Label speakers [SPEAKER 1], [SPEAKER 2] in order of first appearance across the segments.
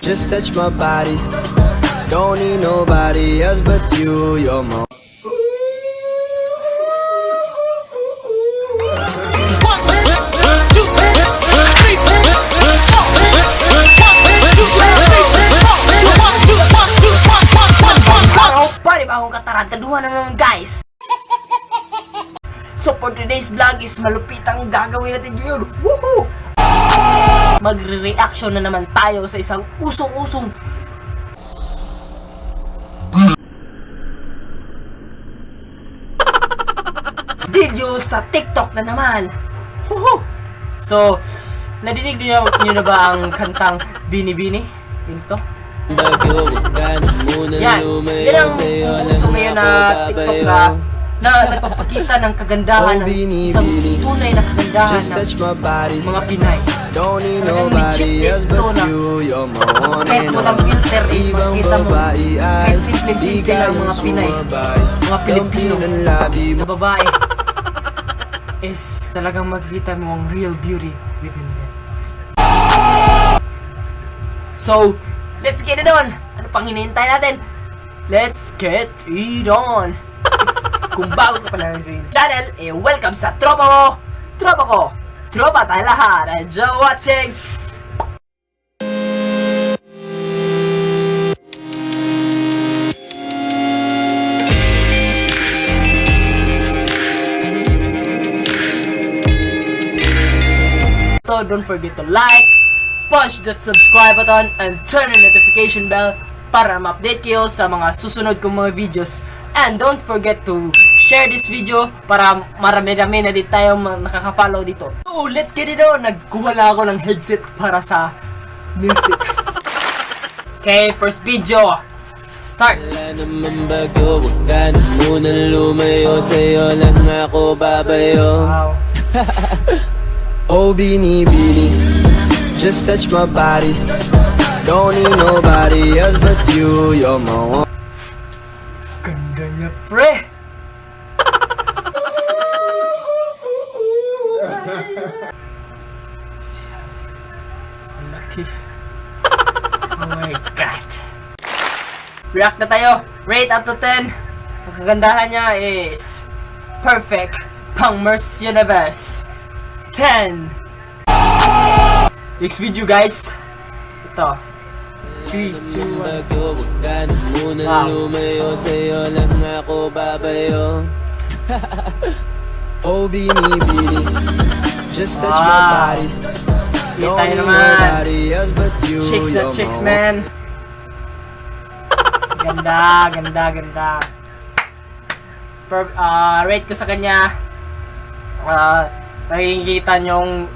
[SPEAKER 1] Just touch my body. Don't need nobody else but you. You're my.
[SPEAKER 2] Panibagong katarantaduhan na naman, guys. So for today's vlog is malupit ang gagawin natin ngayon. Woohoo! Magre-reaction na naman tayo sa isang usong-usong video sa TikTok na naman. Woohoo! So, nadinig niyo na ba ang kantang Binibini? Ito? Yan ang uso ngayon na TikTok na nagpapakita ng kagandahan ng isang tunay na kagandahan ng mga Pinay. Talagang legit ito na kahit walang filter is makikita mo kahit simple-simple lang mga Pinay, mga Pilipino na babae is talagang makikita mo ang real beauty within them. So, let's get it on! Ano pang hinihintay natin? Let's get it on! Kung bago ka pa lang sa channel, welcome sa tropa mo! Tropa ko! Tropa tayo lahat! Enjoy watching! So, don't forget to like, punch that subscribe button, and turn on notification bell para ma-update kayo sa mga susunod kong mga videos. And don't forget to share this video para marami-rami na din tayong nakaka-follow dito. So, let's get it on! Nagkuha lang ako ng headset para sa music. Okay, first video. Start!
[SPEAKER 1] Wala naman bago, wag ka na muna lumayo. Sa'yo lang ako babayo.
[SPEAKER 2] Wow.
[SPEAKER 1] Oh, Binibini, just touch my body. Don't need nobody else but you. You're my one.
[SPEAKER 2] Ganda niya, pre! Lucky. Oh my God. React na tayo. Rate up to 10. Ang kagandahan niya is perfect. Pang Miss Universe. 10. Next video, guys. Ito. 3, 2, 1.
[SPEAKER 1] Sa'yo lang ako babayo. Oh, Binibini, just touch my body. Don't need nobody else but you.
[SPEAKER 2] Chicks na chicks, man. Ganda, ganda, ganda. Rate ko sa kanya. Makikita nyong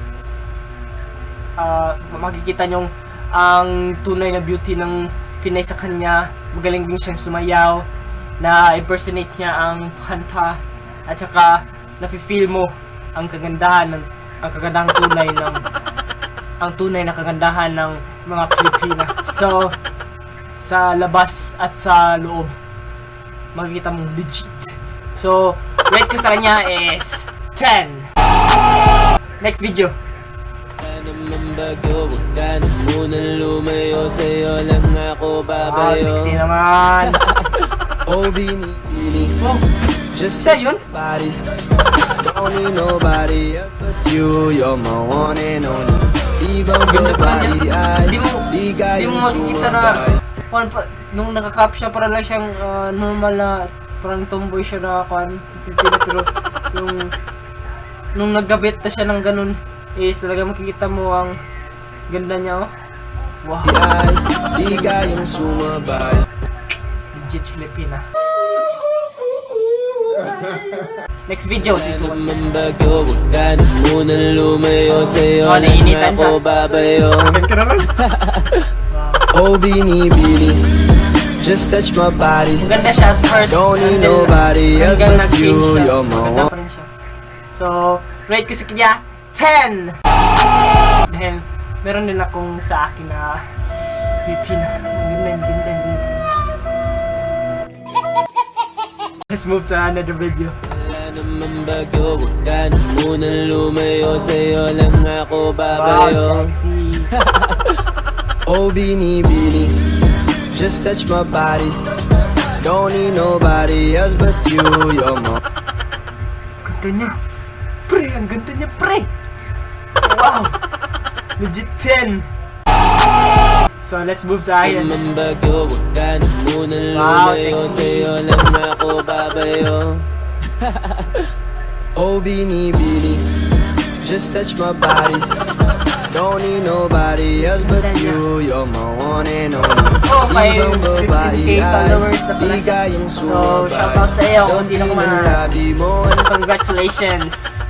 [SPEAKER 2] ang tunay na beauty ng Pinay sa kanya. Magaling din siyang sumayaw, na impersonate niya ang kanta, at saka nafe-feel mo ang kagandahan tunay na kagandahan ng mga Pilipina. So, sa labas at sa loob, makikita mong legit. So, rate ko sa kanya is 10. Next video. Wow, sexy naman.
[SPEAKER 1] Oh, Binibini, just
[SPEAKER 2] Siya yun?
[SPEAKER 1] body. Don't need nobody else but you. You're my one and only. Ibang babae ay
[SPEAKER 2] Di mo makikita na nung nakakap siya, para lang siyang normal na parang tomboy siya na pero nung naggabit na siya ng ganun is talaga makikita mo ang ganda niya, oh. Wow.
[SPEAKER 1] di kayang sumabay.
[SPEAKER 2] Legit Filipina. Next video, Tito. Oh, nainitan siya. Agad ka naman.
[SPEAKER 1] Oh, Binibini, just touch my body.
[SPEAKER 2] Maganda siya at first.
[SPEAKER 1] Don't need nobody else but you. You're my
[SPEAKER 2] Maganda
[SPEAKER 1] one.
[SPEAKER 2] pa rin siya. So, rate ko sa kanya 10. Dahil meron din akong sa akin na Filipina. Ganda. Let's move to another video.
[SPEAKER 1] naman bagyo, huwag ka na munang lumayo, sa'yo lang ako
[SPEAKER 2] Wow,
[SPEAKER 1] babayo.
[SPEAKER 2] sexy.
[SPEAKER 1] Oh, Binibini, just touch my body. Don't need nobody else but you, you're my...
[SPEAKER 2] Ganda niya. Pre, ang ganda niya, pre. Wow. Legit 10. So, let's move sa akin.
[SPEAKER 1] naman bagyo, huwag ka na munang
[SPEAKER 2] Wow,
[SPEAKER 1] lumayo,
[SPEAKER 2] sexy.
[SPEAKER 1] sa'yo lang ako babayo. Oh, Binibini, just touch my body. Don't need nobody else but you, you're my one and only.
[SPEAKER 2] Oh, may
[SPEAKER 1] Ibang babae
[SPEAKER 2] 15K followers na pala
[SPEAKER 1] di
[SPEAKER 2] siya.
[SPEAKER 1] kayang
[SPEAKER 2] So,
[SPEAKER 1] sumabay.
[SPEAKER 2] shoutout sa iyo kung sino ka man.
[SPEAKER 1] Labi mo,
[SPEAKER 2] Congratulations.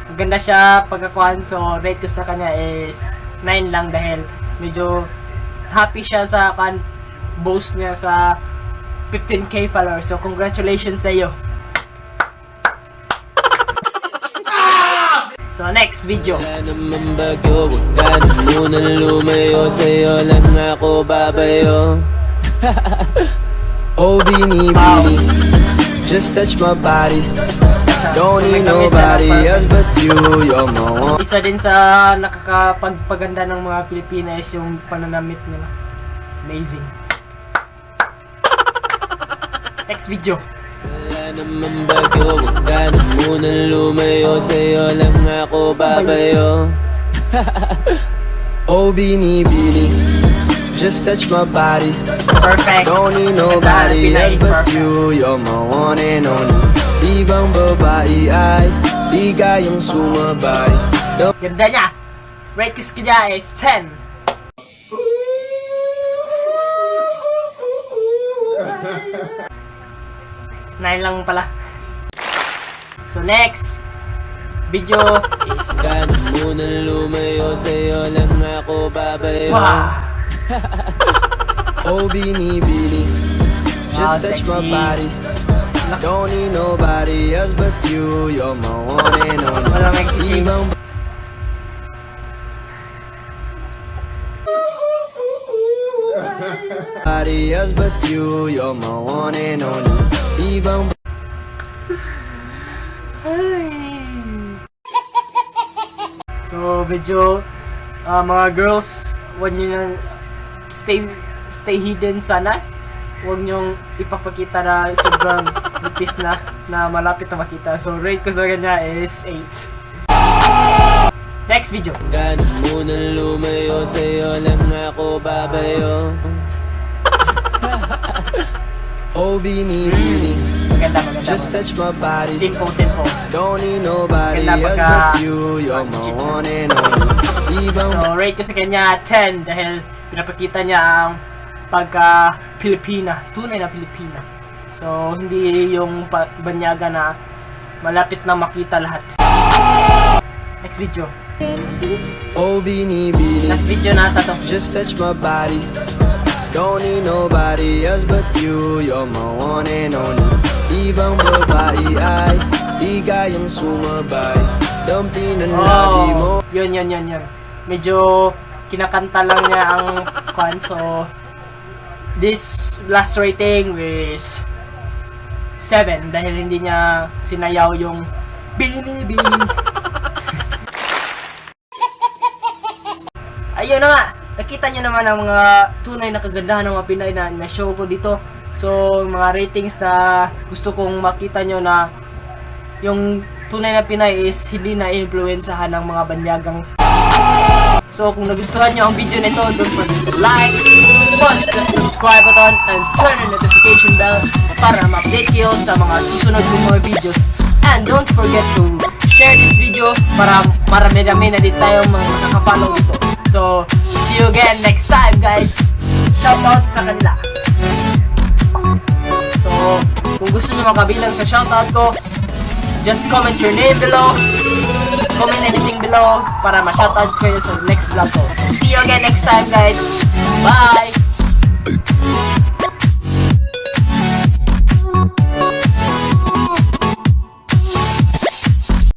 [SPEAKER 2] Maganda siya pagkakuan. So, rate ko sa kanya is 9 lang dahil medyo happy siya sa boast niya sa 15K followers. So, congratulations sa iyo. So, next video.
[SPEAKER 1] wala naman bagyo, huwag ka na munang lumayo, sa'yo lang ako babayo. Oh, Binibini, just touch my body. Don't need nobody else but you, you're my one.
[SPEAKER 2] Isa din sa nakakapagpaganda ng mga Pilipina is yung pananamit nila. Amazing. Next video.
[SPEAKER 1] Wala naman bagyo, huwag ka na munang lumayo, sa'yo lang ako babayo. Oh, Binibini, just touch my body.
[SPEAKER 2] Perfect.
[SPEAKER 1] Don't need nobody else but you, you're my one and only. Ibang babae ay di kayang sumabay.
[SPEAKER 2] Ganda niya. Rate ko sa kanya is 10. Nine lang pala. So next video is
[SPEAKER 1] Ka na munang lumayo, sa'yo lang ako babayo.
[SPEAKER 2] wow.
[SPEAKER 1] Oh, Binibini,
[SPEAKER 2] Wow,
[SPEAKER 1] just touch my
[SPEAKER 2] sexy.
[SPEAKER 1] body. Don't need nobody else but you, you're my one and only.
[SPEAKER 2] Walang nag-change.
[SPEAKER 1] Ibang nobody else but you, you're my one and only. Ibang
[SPEAKER 2] So medyo mga girls, huwag nyo nang stay hidden sana. Huwag nyong ipapakita na sobrang nipis na malapit na makita. So rate ko sa kanya is 8. Next video.
[SPEAKER 1] ka na munang lumayo, sa'yo lang ako babayo. Oh, Binibini,
[SPEAKER 2] Maganda, maganda.
[SPEAKER 1] just touch my body.
[SPEAKER 2] Simple.
[SPEAKER 1] Don't need nobody
[SPEAKER 2] Ganda
[SPEAKER 1] else
[SPEAKER 2] pagka-
[SPEAKER 1] but you, you're my one and only. Ibang
[SPEAKER 2] So rate ko sa kanya 10 dahil pinapakita niya ang pagka Pilipina, tunay na Pilipina. So hindi yung banyaga na malapit na makita lahat. Next video.
[SPEAKER 1] oh, Binibini,
[SPEAKER 2] Last video na to.
[SPEAKER 1] just touch my body. Don't need nobody else but you, you're my one and only. Ibang babae ay di kayang sumabay. Dumpin ang labi mo.
[SPEAKER 2] Yun. Medyo kinakanta lang niya ang kwan. So, this last rating is 7 dahil hindi niya sinayaw yung Binibini. Ayun na nga! Nakita nyo naman ang mga tunay na kagandahan ng mga Pinay na show ko dito. So, mga ratings na gusto kong makita nyo na yung tunay na Pinay is hindi na influensyahan ng mga banyagang. So, kung nagustuhan nyo ang video nito, don't forget to like, push the subscribe button, and turn the notification bell para ma-update kayo sa mga susunod kong mga videos. And don't forget to share this video para marami-rami na din tayong mga nakaka-follow dito. So, see you again next time, guys. Shoutout sa kanila. So, kung gusto nyo makabilang sa shoutout ko, just comment your name below. Comment anything below para ma-shoutout kayo sa next vlog ko. So, see you again next time, guys. Bye!